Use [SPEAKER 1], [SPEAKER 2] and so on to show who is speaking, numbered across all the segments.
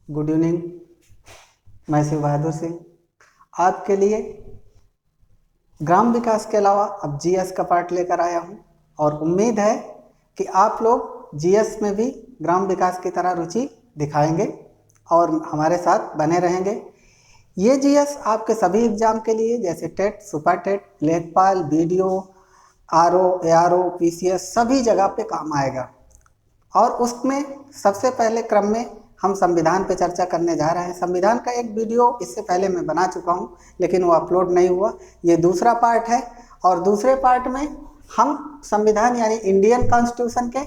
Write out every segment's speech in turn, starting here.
[SPEAKER 1] Good evening. मैं शिव बहादुर सिंह आपके लिए ग्राम विकास के अलावा अब जीएस का पार्ट लेकर आया हूं और उम्मीद है कि आप लोग जीएस में भी ग्राम विकास की तरह रुचि दिखाएंगे और हमारे साथ बने रहेंगे। ये जीएस आपके सभी एग्जाम के लिए जैसे टेट, सुपर टेट, लेखपाल, बीडीओ, आरओ, एआरओ, पीसीएस सभी जगह पे काम आएगा। और उसमें सबसे पहले क्रम में हम संविधान पे चर्चा करने जा रहे हैं। संविधान का एक वीडियो इससे पहले मैं बना चुका हूं, लेकिन वो अपलोड नहीं हुआ। ये दूसरा पार्ट है और दूसरे पार्ट में हम संविधान यानी इंडियन कॉन्स्टिट्यूशन के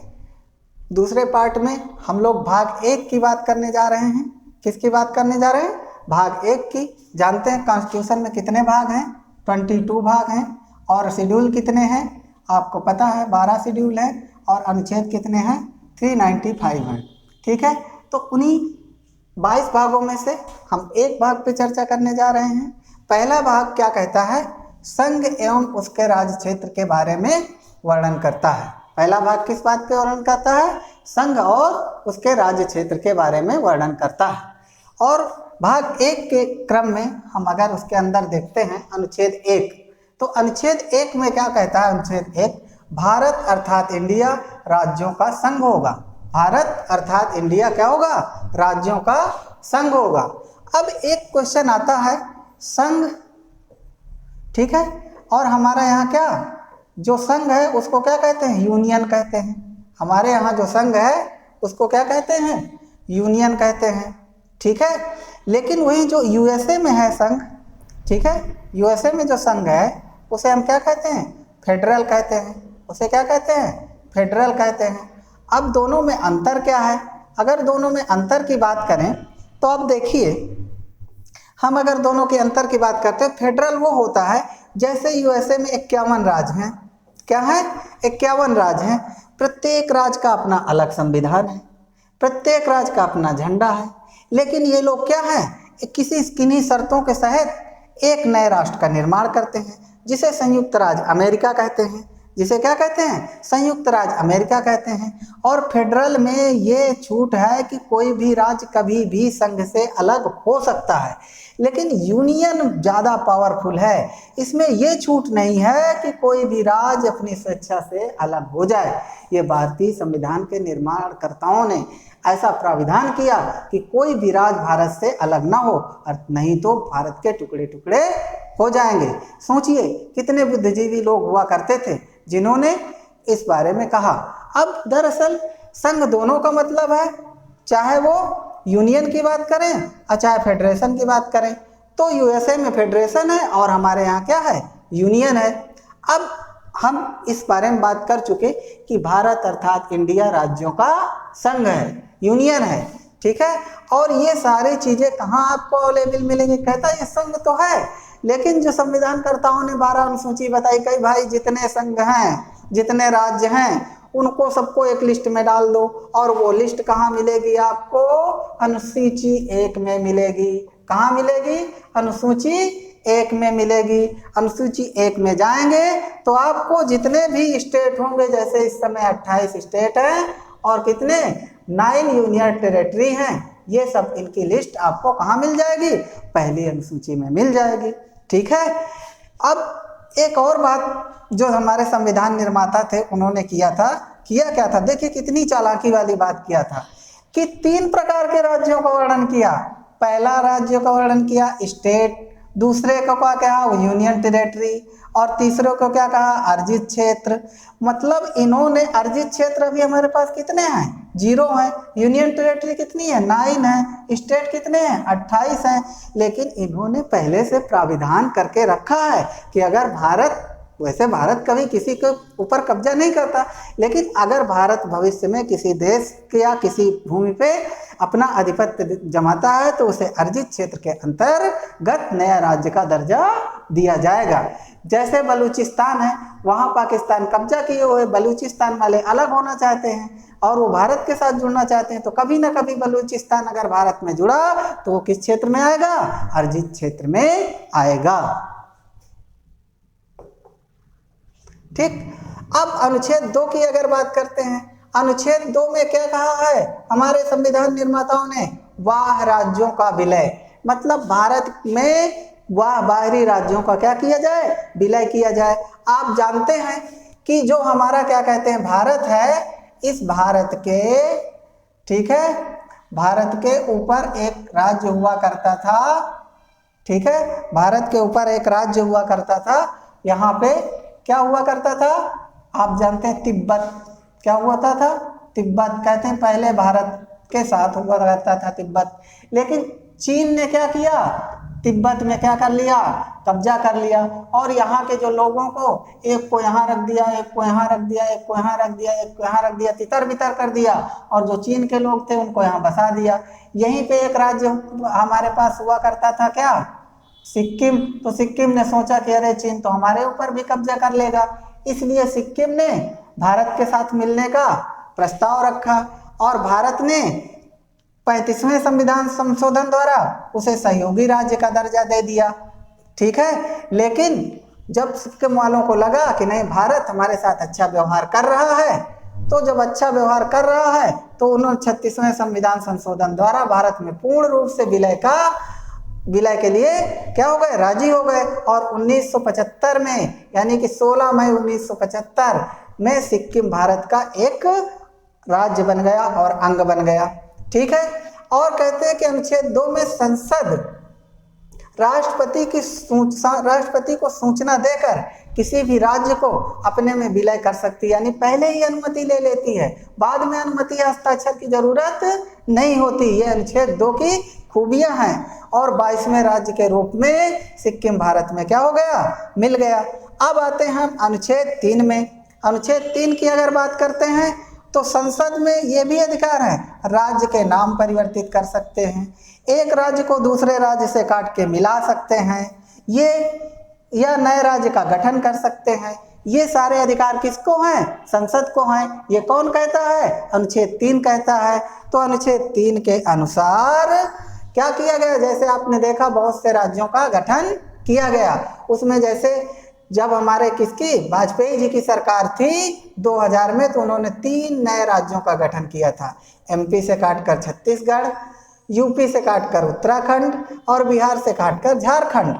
[SPEAKER 1] दूसरे पार्ट में हम लोग भाग 1 की बात करने जा रहे हैं। किसकी बात करने जा रहे हैं? भाग 1 की। जानते हैं कॉन्स्टिट्यूशन में कितने भाग हैं? 22 भाग हैं। और शेड्यूल कितने हैं? आपको पता है 12 शेड्यूल है और अनुच्छेद कितने हैं? 395 हैं। ठीक है, तो उन्हीं 22 भागों में से हम एक भाग पे चर्चा करने जा रहे हैं। पहला भाग क्या कहता है? संघ एवं उसके राज्य क्षेत्र के बारे में वर्णन करता है। पहला भाग किस बात पे वर्णन करता है? संघ और उसके राज्य क्षेत्र के बारे में वर्णन करता है। और भाग 1 के क्रम में हम अगर उसके अंदर देखते हैं अनुच्छेद 1, तो अनुच्छेद 1 में क्या कहता है? अनुच्छेद 1, भारत अर्थात इंडिया राज्यों का संघ होगा। भारत अर्थात इंडिया क्या होगा? राज्यों का संघ होगा। अब एक क्वेश्चन आता है, संघ ठीक है, और हमारा यहाँ क्या जो संघ है उसको क्या कहते हैं? यूनियन कहते हैं। हमारे यहाँ जो संघ है उसको क्या कहते हैं? यूनियन कहते हैं। ठीक है, लेकिन वही जो यूएसए में है संघ, ठीक है, यूएसए में जो संघ है उसे हम क्या कहते हैं? फेडरल कहते हैं। उसे क्या कहते हैं? फेडरल कहते हैं। अब दोनों में अंतर क्या है? अगर दोनों में अंतर की बात करें तो अब देखिए, हम अगर दोनों के अंतर की बात करते हैं, फेडरल वो होता है जैसे यूएसए में 51 राज्य हैं। क्या है? 51 राज्य हैं। प्रत्येक राज्य का अपना अलग संविधान है, प्रत्येक राज्य का अपना झंडा है। लेकिन ये लोग क्या है? किसी किन्हीं शर्तों के तहत एक नए राष्ट्र का निर्माण करते हैं जिसे संयुक्त राज्य अमेरिका कहते हैं। जिसे क्या कहते हैं? संयुक्त राज्य अमेरिका कहते हैं। और फेडरल में ये छूट है कि कोई भी राज्य कभी भी संघ से अलग हो सकता है, लेकिन यूनियन ज़्यादा पावरफुल है। इसमें ये छूट नहीं है कि कोई भी राज्य अपनी स्वेच्छा से अलग हो जाए। ये भारतीय संविधान के निर्माणकर्ताओं ने ऐसा प्राविधान किया कि कोई भी राज्य भारत से अलग ना हो, और नहीं तो भारत के टुकड़े टुकड़े हो जाएंगे। सोचिए कितने बुद्धिजीवी लोग हुआ करते थे जिन्होंने इस बारे में कहा। अब दरअसल संघ दोनों का मतलब है, चाहे वो यूनियन की बात करें और चाहे फेडरेशन की बात करें। तो यूएसए में फेडरेशन है और हमारे यहाँ क्या है? यूनियन है। अब हम इस बारे में बात कर चुके कि भारत अर्थात इंडिया राज्यों का संघ है, यूनियन है। ठीक है, और ये सारी चीजें कहाँ आपको अवेलेबल मिलेंगी? कहता है ये संघ तो है, लेकिन जो संविधानकर्ताओं ने 12 अनुसूची बताई, कई भाई जितने संघ हैं, जितने राज्य हैं, उनको सबको एक लिस्ट में डाल दो। और वो लिस्ट कहाँ मिलेगी आपको? अनुसूची 1 में मिलेगी। कहाँ मिलेगी? अनुसूची 1 में मिलेगी। अनुसूची 1 में जाएंगे तो आपको जितने भी स्टेट होंगे, जैसे इस समय 28 स्टेट हैं और कितने 9 यूनियन टेरिटरी हैं, ये सब इनकी लिस्ट आपको कहाँ मिल जाएगी? पहली अनुसूची में मिल जाएगी। ठीक है, अब एक और बात जो हमारे संविधान निर्माता थे उन्होंने किया क्या था? देखिए कितनी चालाकी वाली बात किया था कि 3 प्रकार के राज्यों का वर्णन किया। पहला राज्य का वर्णन किया स्टेट, दूसरे को क्या कहा? यूनियन टेरिटरी, और तीसरे को क्या कहा? अर्जित क्षेत्र। मतलब इन्होंने अर्जित क्षेत्र अभी हमारे पास कितने हैं? 0 हैं। यूनियन टेरिटरी कितनी है? 9 है। स्टेट कितने हैं? 28 हैं। लेकिन इन्होंने पहले से प्राविधान करके रखा है कि अगर भारत, वैसे भारत कभी किसी के ऊपर कब्जा नहीं करता, लेकिन अगर भारत भविष्य में किसी देश के या किसी भूमि पे अपना आधिपत्य जमाता है तो उसे अर्जित क्षेत्र के अंतर्गत नया राज्य का दर्जा दिया जाएगा। जैसे बलूचिस्तान है, वहाँ पाकिस्तान कब्जा किए हुए बलूचिस्तान वाले अलग होना चाहते हैं और वो भारत के साथ जुड़ना चाहते हैं, तो कभी ना कभी बलूचिस्तान अगर भारत में जुड़ा तो वो किस क्षेत्र में आएगा? अर्जित क्षेत्र में आएगा। ठीक, अब अनुच्छेद 2 की अगर बात करते हैं, अनुच्छेद 2 में क्या कहा है हमारे संविधान निर्माताओं ने? वाह राज्यों का विलय, मतलब भारत में वाह बाहरी राज्यों का क्या किया जाए, विलय किया जाए। आप जानते हैं कि जो हमारा क्या कहते हैं भारत है, इस भारत के, ठीक है, भारत के ऊपर एक राज्य हुआ करता था, ठीक है, भारत के ऊपर एक राज्य हुआ करता था। यहाँ पे क्या हुआ करता था, आप जानते हैं तिब्बत, क्या हुआ था, तिब्बत कहते हैं पहले भारत के साथ हुआ करता था तिब्बत, लेकिन चीन ने क्या किया, तिब्बत में क्या कर लिया, कब्जा कर लिया, और यहाँ के जो लोगों को, एक को यहाँ रख दिया, एक को यहाँ रख दिया, एक को यहाँ रख दिया, एक को यहाँ रख दिया, तितर बितर कर दिया, और जो चीन के लोग थे उनको यहाँ बसा दिया। यहीं पे एक राज्य हमारे पास हुआ करता था क्या, सिक्किम। तो सिक्किम ने सोचा कि अरे चीन तो हमारे ऊपर भी कब्जा कर लेगा, इसलिए सिक्किम ने भारत के साथ मिलने का प्रस्ताव रखा, और भारत ने 35वें संविधान संशोधन द्वारा उसे सहयोगी राज्य का दर्जा दे दिया, ठीक है। लेकिन जब सिक्किम वालों को लगा कि नहीं भारत हमारे साथ अच्छा व्यवहार कर रहा है, तो जब अच्छा व्यवहार कर रहा है तो उन्होंने 36वें संविधान संशोधन द्वारा भारत में पूर्ण रूप से विलय के लिए क्या हो गए, राजी हो गए। और 1975 में, यानी कि 16 मई 1975 में सिक्किम भारत का एक राज्य बन गया और अंग बन गया, ठीक है। और कहते हैं कि अनुच्छेद 2 में संसद राष्ट्रपति को सूचना देकर किसी भी राज्य को अपने में विलय कर सकती है, यानी पहले ही अनुमति ले लेती है, बाद में अनुमति हस्ताक्षर की जरूरत नहीं होती। ये अनुच्छेद 2 की खूबियां हैं। और 22वें राज्य के रूप में सिक्किम भारत में क्या हो गया, मिल गया। अब आते हैं हम अनुच्छेद 3 में। अनुच्छेद 3 की अगर बात करते हैं तो संसद में ये भी अधिकार है, राज्य के नाम परिवर्तित कर सकते हैं, एक राज्य को दूसरे राज्य से काट के मिला सकते हैं, या नए राज्य का गठन कर सकते हैं। ये सारे अधिकार किसको हैं, संसद को हैं। ये कौन कहता है, अनुच्छेद 3 कहता है। तो अनुच्छेद 3 के अनुसार क्या किया गया, जैसे आपने देखा बहुत से राज्यों का गठन किया गया, उसमें जैसे जब हमारे किसकी, वाजपेयी जी की सरकार थी 2000 में, तो उन्होंने 3 नए राज्यों का गठन किया था, एमपी से काटकर छत्तीसगढ़, यूपी से काटकर उत्तराखंड और बिहार से काटकर झारखंड।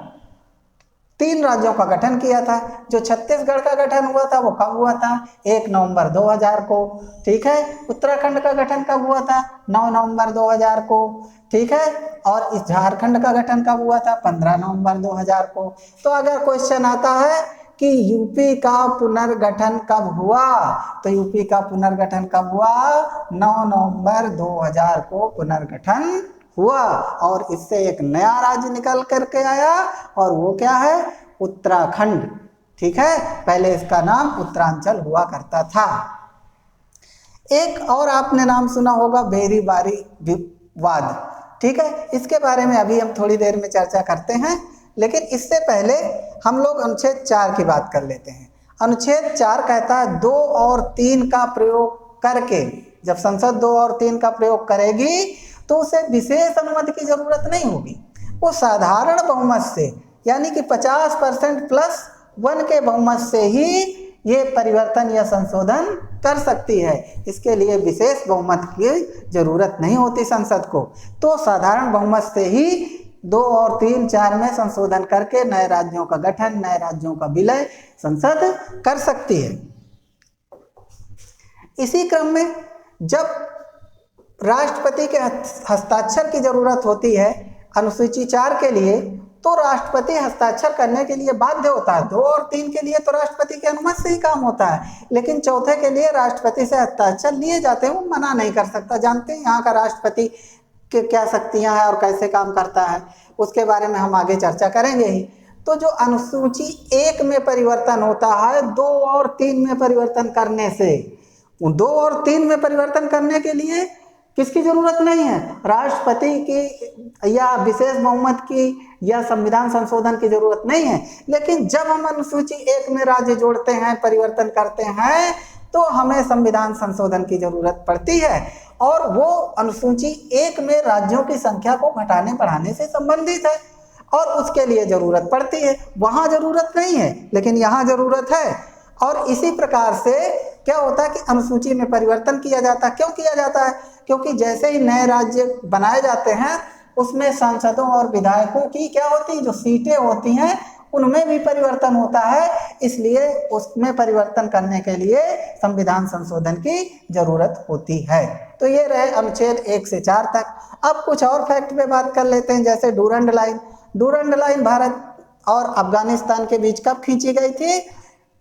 [SPEAKER 1] 3 राज्यों का गठन किया था। जो छत्तीसगढ़ का गठन हुआ था वो कब हुआ था, 1 नवंबर 2000 को, ठीक है। उत्तराखंड का गठन कब हुआ था, 9 नवंबर 2000 को, ठीक है। और इस झारखंड का गठन कब हुआ था, 15 नवंबर 2000 को। तो अगर क्वेश्चन आता है कि यूपी का पुनर्गठन कब हुआ, तो यूपी का पुनर्गठन कब हुआ, 9 नवंबर 2000 को पुनर्गठन हुआ, और इससे एक नया राज्य निकल करके आया, और वो क्या है, उत्तराखंड, ठीक है। पहले इसका नाम उत्तरांचल हुआ करता था। एक और आपने नाम सुना होगा, बेरीबारी विवाद, ठीक है। इसके बारे में अभी हम थोड़ी देर में चर्चा करते हैं, लेकिन इससे पहले हम लोग अनुच्छेद 4 की बात कर लेते हैं। अनुच्छेद 4 कहता है 2 और 3 का प्रयोग करके, जब संसद 2 और 3 का प्रयोग करेगी तो उसे विशेष अनुमति की जरूरत नहीं होगी, वो साधारण बहुमत से, यानी कि 50% प्लस 1 के बहुमत से ही ये परिवर्तन या संशोधन कर सकती है। इसके लिए विशेष बहुमत की जरूरत नहीं होती संसद को, तो साधारण बहुमत से ही 2 और 3, 4 में संशोधन करके नए राज्यों का गठन, नए राज्यों का विलय संसद कर सकती है। इसी क्रम में जब राष्ट्रपति के हस्ताक्षर की जरूरत होती है अनुसूची 4 के लिए, तो राष्ट्रपति हस्ताक्षर करने के लिए बाध्य होता है। 2 और 3 के लिए तो राष्ट्रपति की अनुमति से ही काम होता है, लेकिन चौथे के लिए राष्ट्रपति से हस्ताक्षर लिए जाते हैं, वो मना नहीं कर सकता। जानते हैं यहाँ का राष्ट्रपति के क्या शक्तियाँ हैं और कैसे काम करता है, उसके बारे में हम आगे चर्चा करेंगे ही। तो जो अनुसूची 1 में परिवर्तन होता है 2 और 3 में परिवर्तन करने से, 2 और 3 में परिवर्तन करने के लिए किसकी जरूरत नहीं है, राष्ट्रपति की या विशेष बहुमत की या संविधान संशोधन की जरूरत नहीं है। लेकिन जब हम अनुसूची 1 में राज्य जोड़ते हैं, परिवर्तन करते हैं, तो हमें संविधान संशोधन की जरूरत पड़ती है, और वो अनुसूची 1 में राज्यों की संख्या को घटाने बढ़ाने से संबंधित है, और उसके लिए जरूरत पड़ती है। वहाँ जरूरत नहीं है, लेकिन यहाँ जरूरत है। और इसी प्रकार से क्या होता है कि अनुसूची में परिवर्तन किया जाता है। क्यों किया जाता है, क्योंकि जैसे ही नए राज्य बनाए जाते हैं उसमें सांसदों और विधायकों की क्या होती है, जो सीटें होती हैं उनमें भी परिवर्तन होता है, इसलिए उसमें परिवर्तन करने के लिए संविधान संशोधन की जरूरत होती है। तो ये रहे अनुच्छेद 1 से 4 तक। अब कुछ और फैक्ट पे बात कर लेते हैं, जैसे Durand line. Durand line Bharat और अफगानिस्तान के बीच कब खींची गई थी?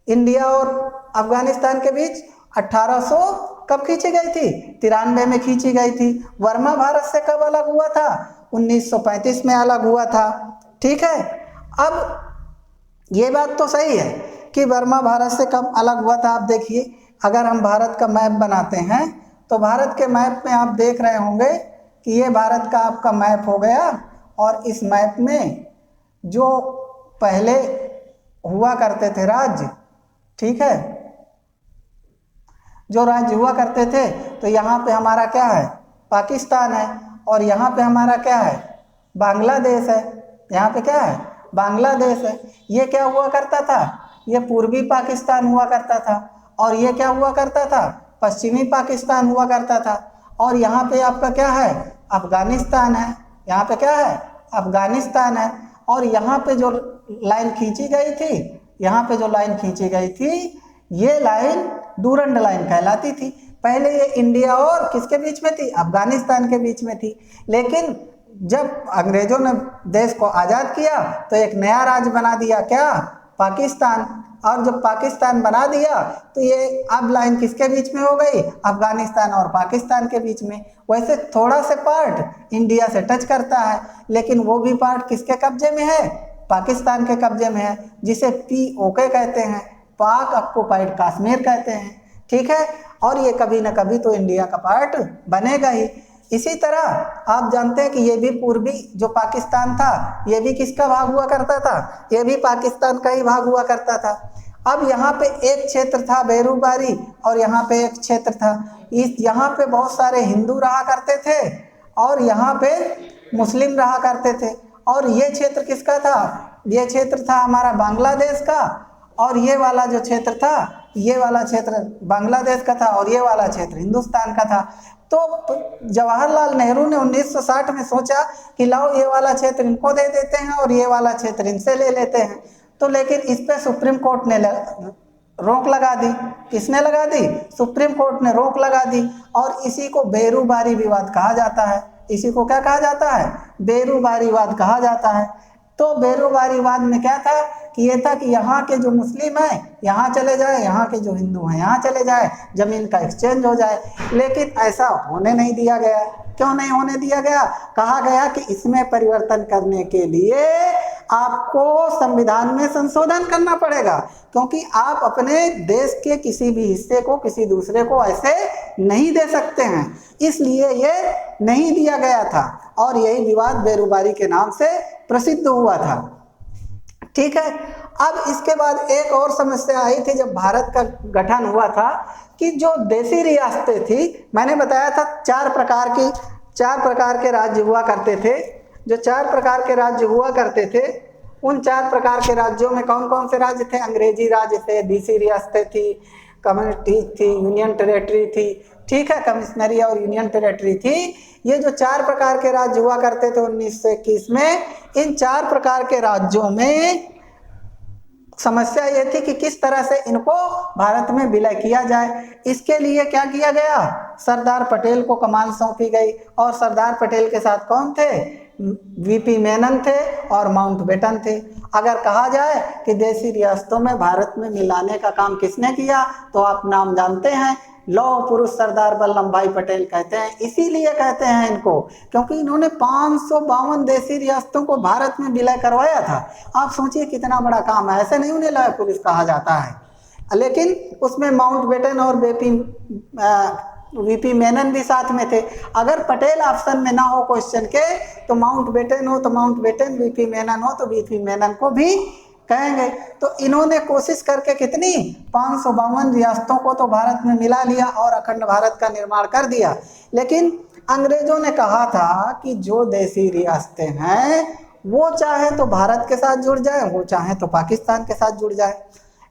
[SPEAKER 1] इंडिया और अफगानिस्तान के बीच 1800 कब खींची गई थी? 93 में खींची गई थी। वर्मा भारत से कब अलग हुआ था? 1935 में अलग हुआ था। ठीक है, अब ये बात तो सही है कि वर्मा भारत से कब अलग हुआ था। आप देखिए, अगर हम भारत का मैप बनाते हैं तो भारत के मैप में आप देख रहे होंगे कि ये भारत का आपका मैप हो गया, और इस मैप में जो पहले हुआ करते थे राज्य, ठीक है, जो राज्य हुआ करते थे, तो यहाँ पे हमारा क्या है? पाकिस्तान है, और यहाँ पे हमारा क्या है? बांग्लादेश है। यहाँ पे क्या है? बांग्लादेश है। ये क्या हुआ करता था? ये पूर्वी पाकिस्तान हुआ करता था, और ये क्या हुआ करता था? पश्चिमी पाकिस्तान हुआ करता था। और यहाँ पे आपका क्या है? अफगानिस्तान है। यहाँ पे क्या है? अफगानिस्तान है। और यहाँ पे जो लाइन खींची गई थी, यहाँ पे जो लाइन खींची गई थी, ये लाइन डूरंड लाइन कहलाती थी। पहले ये इंडिया और किसके बीच में थी? अफगानिस्तान के बीच में थी। लेकिन जब अंग्रेजों ने देश को आज़ाद किया तो एक नया राज्य बना दिया, क्या? पाकिस्तान। और जब पाकिस्तान बना दिया तो ये अब लाइन किसके बीच में हो गई? अफगानिस्तान और पाकिस्तान के बीच में। वैसे थोड़ा से पार्ट इंडिया से टच करता है, लेकिन वो भी पार्ट किसके कब्जे में है? पाकिस्तान के कब्जे में है, जिसे POK कहते हैं, पाक ऑक्युपाइड कश्मीर कहते हैं। ठीक है, और ये कभी ना कभी तो इंडिया का पार्ट बनेगा ही। इसी तरह आप जानते हैं कि ये भी पूर्वी जो पाकिस्तान था, ये भी किसका भाग हुआ करता था? ये भी पाकिस्तान का ही भाग हुआ करता था। अब यहाँ पे एक क्षेत्र था बेरूबारी, और यहाँ पे एक क्षेत्र था, यहाँ पे बहुत सारे हिंदू रहा करते थे और यहाँ पे मुस्लिम रहा करते थे। और ये क्षेत्र किसका था? ये क्षेत्र था हमारा बांग्लादेश का, और ये वाला जो क्षेत्र था, ये वाला क्षेत्र बांग्लादेश का था, और ये वाला क्षेत्र हिंदुस्तान का था। तो जवाहरलाल नेहरू ने 1960 में सोचा कि लाओ ये वाला क्षेत्र इनको दे देते हैं और ये वाला क्षेत्र इनसे ले लेते हैं। तो लेकिन इस पे सुप्रीम कोर्ट ने रोक लगा दी। किसने लगा दी? सुप्रीम कोर्ट ने रोक लगा दी। और इसी को बेरूबारी विवाद कहा जाता है। इसी को क्या कहा जाता है? बेरूबारी विवाद कहा जाता है। तो बेरूबारी विवाद में क्या था कि ये था कि यहाँ के जो मुस्लिम हैं यहाँ चले जाए, यहाँ के जो हिंदू हैं यहाँ चले जाए, जमीन का एक्सचेंज हो जाए। लेकिन ऐसा होने नहीं दिया गया। क्यों नहीं होने दिया गया? कहा गया कि इसमें परिवर्तन करने के लिए आपको संविधान में संशोधन करना पड़ेगा, क्योंकि आप अपने देश के किसी भी हिस्से को किसी दूसरे को ऐसे नहीं दे सकते हैं। इसलिए ये नहीं दिया गया था, और यही विवाद बेरूबारी के नाम से प्रसिद्ध हुआ था। ठीक है, अब इसके बाद एक और समस्या आई थी जब भारत का गठन हुआ था, कि जो देसी रियासतें थी, मैंने बताया था चार प्रकार के राज्य हुआ करते थे। जो 4 प्रकार के राज्य हुआ करते थे, उन 4 प्रकार के राज्यों में कौन कौन से राज्य थे? अंग्रेजी राज्य थे, देसी रियासतें थी, कम्युनिटी थी, यूनियन टेरेटरी थी। ठीक है, कमिश्नरी और यूनियन टेरेटरी थी। ये जो 4 प्रकार के राज्य हुआ करते थे 1921 में, इन 4 प्रकार के राज्यों में समस्या ये थी कि किस तरह से इनको भारत में विलय किया जाए। इसके लिए क्या किया गया? सरदार पटेल को कमान सौंपी गई, और सरदार पटेल के साथ कौन थे? VP मेनन थे और माउंटबेटन थे। अगर कहा जाए कि देसी रियासतों में भारत में मिलाने का काम किसने किया, तो आप नाम जानते हैं, लौह पुरुष सरदार वल्लभ भाई पटेल कहते हैं। इसीलिए कहते हैं इनको क्योंकि इन्होंने 552 देसी रियासतों को भारत में विलय करवाया था। आप सोचिए कितना बड़ा काम है। ऐसे नहीं उन्हें लौह पुरुष कहा जाता है, लेकिन उसमें माउंटबेटन और VP मेनन भी साथ में थे। अगर पटेल ऑप्शन में ना हो क्वेश्चन के, तो माउंटबेटन हो तो माउंटबेटन, VP मेनन हो तो VP मेनन को भी कहेंगे। तो इन्होंने कोशिश करके कितनी 552 रियासतों को तो भारत में मिला लिया और अखंड भारत का निर्माण कर दिया। लेकिन अंग्रेजों ने कहा था कि जो देसी रियासतें हैं वो चाहे तो भारत के साथ जुड़ जाए, वो चाहे तो पाकिस्तान के साथ जुड़ जाए।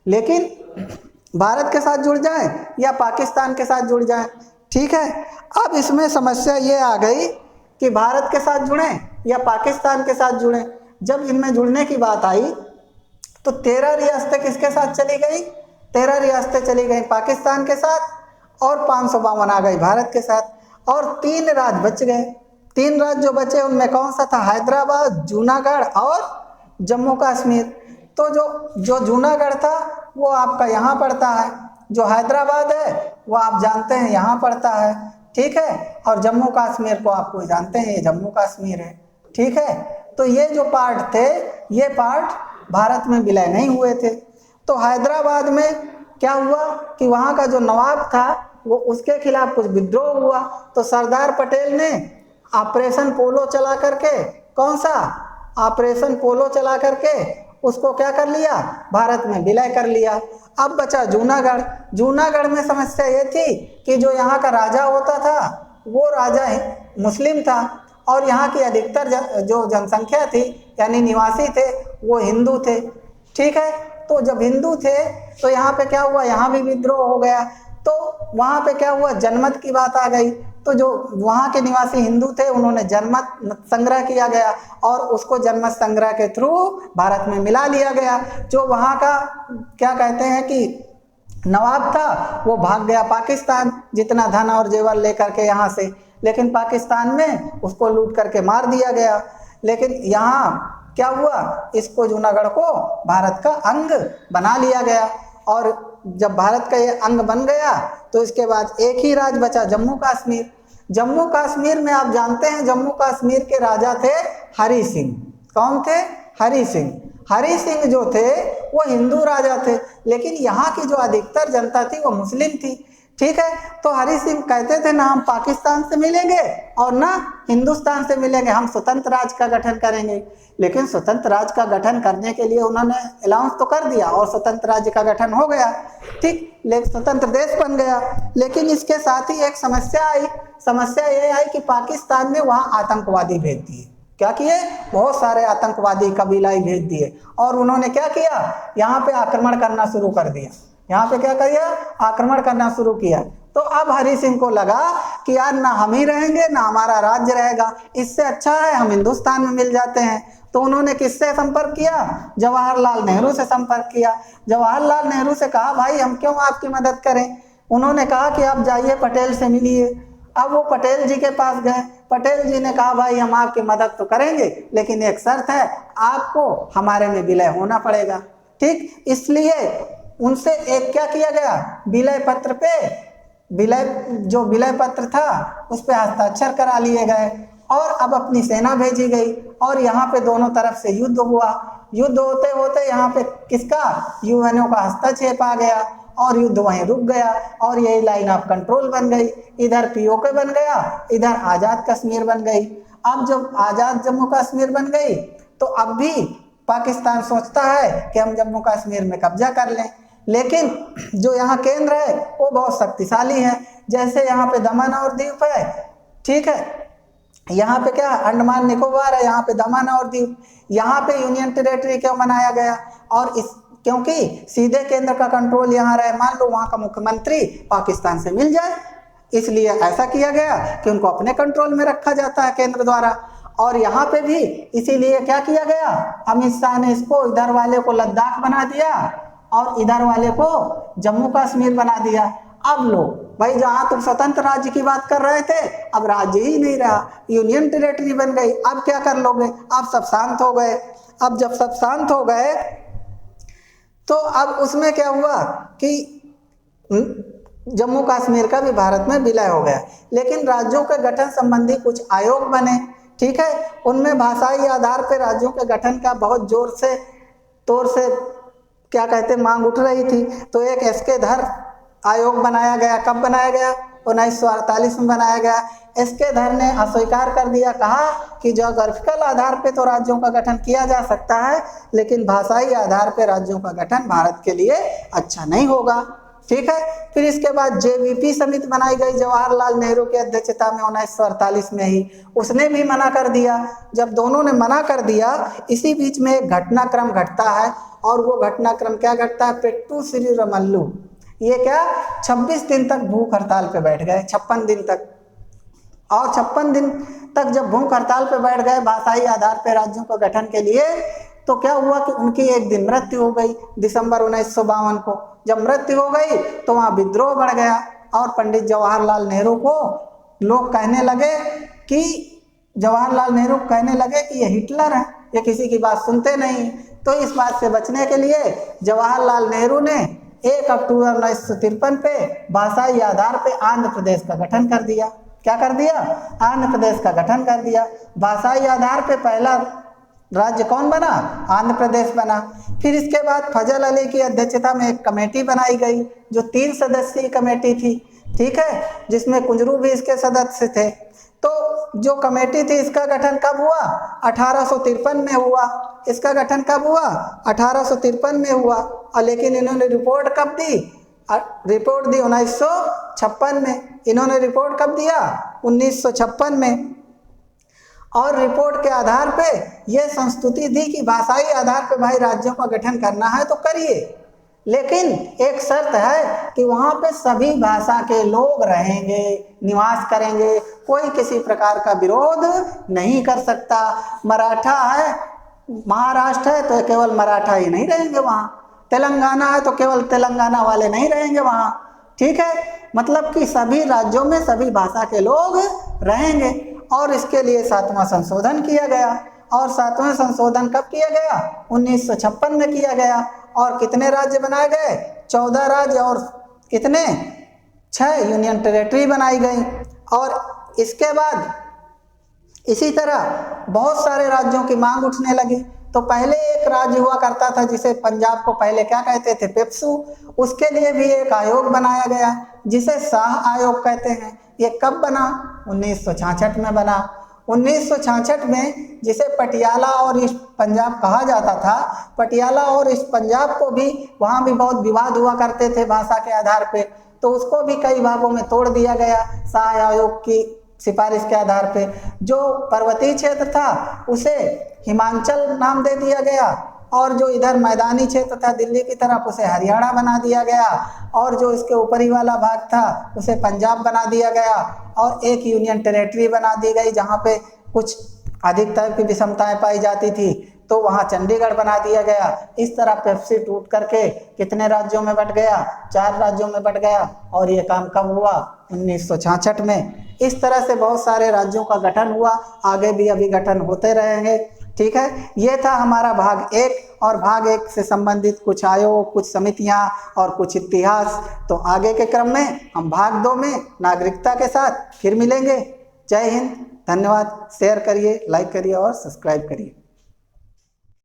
[SPEAKER 1] लेकिन भारत के साथ जुड़ जाए या पाकिस्तान के साथ जुड़ जाए, ठीक है। अब इसमें समस्या ये आ गई कि भारत के साथ जुड़े या पाकिस्तान के साथ जुड़े। जब इनमें जुड़ने की बात आई तो 13 रियासतें किसके साथ चली गई? 13 रियासतें चली गई पाकिस्तान के साथ और 552 आ गई भारत के साथ और 3 राज्य बच गए। 3 राज्य जो बचे उनमें कौन सा था? हैदराबाद, जूनागढ़ और जम्मू कश्मीर। तो जो जूनागढ़ था वो आपका यहाँ पड़ता है, जो हैदराबाद है वो आप जानते हैं यहाँ पड़ता है, ठीक है, और जम्मू कश्मीर को आपको जानते हैं ये जम्मू कश्मीर है, ठीक है। तो ये जो पार्ट थे ये पार्ट भारत में विलय नहीं हुए थे। तो हैदराबाद में क्या हुआ कि वहाँ का जो नवाब था वो उसके खिलाफ कुछ विद्रोह हुआ, तो सरदार पटेल ने ऑपरेशन पोलो चला करके, कौन सा ऑपरेशन पोलो चला करके उसको क्या कर लिया? भारत में विलय कर लिया। अब बचा जूनागढ़। जूनागढ़ में समस्या ये थी कि जो यहाँ का राजा होता था वो राजा मुस्लिम था और यहाँ की अधिकतर जो जनसंख्या थी यानी निवासी थे वो हिंदू थे, ठीक है। तो जब हिंदू थे तो यहाँ पे क्या हुआ? यहाँ भी विद्रोह हो गया। तो वहाँ पे क्या हुआ? जनमत की बात आ गई। तो जो वहाँ के निवासी हिंदू थे उन्होंने जनमत संग्रह किया गया और उसको जनमत संग्रह के थ्रू भारत में मिला लिया गया। जो वहाँ का क्या कहते हैं कि नवाब था वो भाग गया पाकिस्तान जितना धन और जेवर लेकर के यहाँ से, लेकिन पाकिस्तान में उसको लूट करके मार दिया गया। लेकिन यहाँ क्या हुआ? इसको जूनागढ़ को भारत का अंग बना लिया गया और जब भारत का ये अंग बन गया तो इसके बाद एक ही राज्य बचा, जम्मू कश्मीर। जम्मू कश्मीर में आप जानते हैं जम्मू कश्मीर के राजा थे हरि सिंह। कौन थे? हरि सिंह। हरि सिंह जो थे वो हिंदू राजा थे, लेकिन यहाँ की जो अधिकतर जनता थी वो मुस्लिम थी, ठीक है। तो हरि सिंह कहते थे ना हम पाकिस्तान से मिलेंगे और ना हिंदुस्तान से मिलेंगे, हम स्वतंत्र राज्य का गठन करेंगे। लेकिन स्वतंत्र राज्य का गठन करने के लिए उन्होंने अलाउंस तो कर दिया और स्वतंत्र राज्य का गठन हो गया, ठीक, लेकिन स्वतंत्र देश बन गया। लेकिन इसके साथ ही एक समस्या आई। समस्या ये आई कि पाकिस्तान ने वहाँ आतंकवादी भेज दिए। क्या किए? बहुत सारे आतंकवादी कबीलाई भेज दिए और उन्होंने क्या किया? यहाँ पे आक्रमण करना शुरू कर दिया। यहाँ पे क्या किया? आक्रमण करना शुरू किया। तो अब हरि सिंह को लगा कि यार ना हम ही रहेंगे ना हमारा राज्य रहेगा, इससे अच्छा है हम हिंदुस्तान में मिल जाते हैं। तो उन्होंने किससे संपर्क किया? जवाहरलाल नेहरू से संपर्क किया। जवाहरलाल नेहरू से कहा भाई हम क्यों आपकी मदद करें? उन्होंने कहा कि आप जाइए पटेल से मिलिए। अब वो पटेल जी के पास गए। पटेल जी ने कहा भाई हम आपकी मदद तो करेंगे लेकिन एक शर्त है, आपको हमारे में विलय होना पड़ेगा, ठीक। इसलिए उनसे एक क्या किया गया? विलय पत्र पे जो विलय पत्र था उस पे हस्ताक्षर करा लिए गए और अब अपनी सेना भेजी गई और यहाँ पे दोनों तरफ से युद्ध हुआ। युद्ध होते होते यहाँ पे किसका? यूएनओ का हस्तक्षेप आ गया और युद्ध वहीं रुक गया और यही लाइन ऑफ कंट्रोल बन गई। इधर पीओके बन गया, इधर आज़ाद कश्मीर बन गई। अब जब आज़ाद जम्मू कश्मीर बन गई तो अब भी पाकिस्तान सोचता है कि हम जम्मू कश्मीर में कब्जा कर लें, लेकिन जो यहाँ केंद्र है वो बहुत शक्तिशाली है। जैसे यहाँ पे दमन और दीव है, ठीक है, यहाँ पे क्या अंडमान निकोबार है, यहाँ पे दमन और दीव। यहाँ पे यूनियन टेरिटरी क्यों बनाया गया? और इस क्योंकि सीधे केंद्र का कंट्रोल यहाँ रहे। मान लो वहाँ का मुख्यमंत्री पाकिस्तान से मिल जाए, इसलिए ऐसा किया गया कि उनको अपने कंट्रोल में रखा जाता है केंद्र द्वारा। और यहाँ पे भी इसीलिए क्या किया गया? अमित शाह ने इसको इधर वाले को लद्दाख बना दिया और इधर वाले को जम्मू कश्मीर बना दिया। अब लो भाई, जहाँ तुम स्वतंत्र राज्य की बात कर रहे थे अब राज्य ही नहीं रहा, यूनियन टेरिटरी बन गई। अब क्या कर लोगे? अब सब शांत हो गए। अब जब सब शांत हो गए तो अब उसमें क्या हुआ कि जम्मू कश्मीर का भी भारत में विलय हो गया। लेकिन राज्यों के गठन संबंधी कुछ आयोग बने, ठीक है, उनमें भाषाई आधार पर राज्यों के गठन का बहुत जोर से तौर से क्या कहते मांग उठ रही थी। तो एक एसके धर आयोग बनाया गया। कब बनाया गया? 1948 में बनाया गया। एसके धर ने अस्वीकार कर दिया, कहा कि ज्योग्राफिकल आधार पे तो राज्यों का गठन किया जा सकता है लेकिन भाषाई आधार पे राज्यों का गठन भारत के लिए अच्छा नहीं होगा, ठीक है। फिर इसके बाद जेवीपी समिति बनाई गई जवाहरलाल नेहरू की अध्यक्षता में 1948 में ही, उसने भी मना कर दिया। जब दोनों ने मना कर दिया इसी बीच में एक घटनाक्रम घटता है और वो घटनाक्रम क्या घटता है? पेट्टू श्रीरामुलु, ये क्या 26 दिन तक भूख हड़ताल पे बैठ गए, 56 दिन तक। और 56 दिन तक जब भूख हड़ताल पे बैठ गए भाषाई आधार पे राज्यों के गठन के लिए, तो क्या हुआ कि उनकी एक दिन मृत्यु हो गई दिसंबर 1952 को। जब मृत्यु हो गई तो वहाँ विद्रोह बढ़ गया और पंडित जवाहरलाल नेहरू को लोग कहने लगे कि ये हिटलर है, ये किसी की बात सुनते नहीं। तो इस बात से बचने के लिए जवाहरलाल नेहरू ने 1 अक्टूबर 1953 पे भाषाई आधार पे आंध्र प्रदेश का गठन कर दिया। क्या कर दिया? आंध्र प्रदेश का गठन कर दिया। भाषाई आधार पे पहला राज्य कौन बना? आंध्र प्रदेश बना। फिर इसके बाद फजल अली की अध्यक्षता में एक कमेटी बनाई गई जो 3 सदस्यीय कमेटी थी, ठीक है, जिसमें कुंजरू भी इसके सदस्य थे। तो जो कमेटी थी इसका गठन कब हुआ? 1853 में हुआ। इसका गठन कब हुआ? 1853 में हुआ। और लेकिन इन्होंने रिपोर्ट कब दी? रिपोर्ट दी 1956 में। इन्होंने रिपोर्ट कब दिया? 1956 में। और रिपोर्ट के आधार पे ये संस्तुति दी कि भाषाई आधार पे भाई राज्यों का गठन करना है तो करिए, लेकिन एक शर्त है कि वहाँ पे सभी भाषा के लोग रहेंगे, निवास करेंगे, कोई किसी प्रकार का विरोध नहीं कर सकता। मराठा है, महाराष्ट्र है तो केवल मराठा ही नहीं रहेंगे वहाँ, तेलंगाना है तो केवल तेलंगाना वाले नहीं रहेंगे वहाँ, ठीक है। मतलब कि सभी राज्यों में सभी भाषा के लोग रहेंगे। और इसके लिए 7वां संशोधन किया गया। और 7वां संशोधन कब किया गया? 1956 में किया गया। और कितने राज्य बनाए गए? 14 राज्य और कितने? 6 यूनियन टेरिटरी बनाई गई। और इसके बाद इसी तरह बहुत सारे राज्यों की मांग उठने लगी। तो पहले एक राज्य हुआ करता था जिसे पंजाब को पहले क्या कहते थे? पेप्सू। उसके लिए भी एक आयोग बनाया गया जिसे शाह आयोग कहते हैं। ये कब बना? 1966 में बना। 1966 में जिसे पटियाला और ईस्ट पंजाब कहा जाता था, पटियाला और ईस्ट पंजाब को भी, वहाँ भी बहुत विवाद हुआ करते थे भाषा के आधार पे, तो उसको भी कई भागों में तोड़ दिया गया शाह आयोग की सिफारिश के आधार पे। जो पर्वतीय क्षेत्र था उसे हिमाचल नाम दे दिया गया, और जो इधर मैदानी क्षेत्र था दिल्ली की तरफ उसे हरियाणा बना दिया गया, और जो इसके ऊपरी वाला भाग था उसे पंजाब बना दिया गया, और एक यूनियन टेरिटरी बना दी गई जहाँ पे कुछ अधिक तरह की विषमताएं पाई जाती थी, तो वहाँ चंडीगढ़ बना दिया गया। इस तरह पेप्सी टूट करके कितने राज्यों में बट गया? 4 राज्यों में बट गया। और ये काम कब हुआ? 1966 में। इस तरह से बहुत सारे राज्यों का गठन हुआ, आगे भी अभी गठन होते रहेंगे, ठीक है। ये था हमारा भाग 1। और भाग 1 से संबंधित कुछ आयोग, कुछ समितियां और कुछ इतिहास। तो आगे के क्रम में हम भाग 2 में नागरिकता के साथ फिर मिलेंगे। जय हिंद, धन्यवाद। शेयर करिए, लाइक करिए और सब्सक्राइब करिए।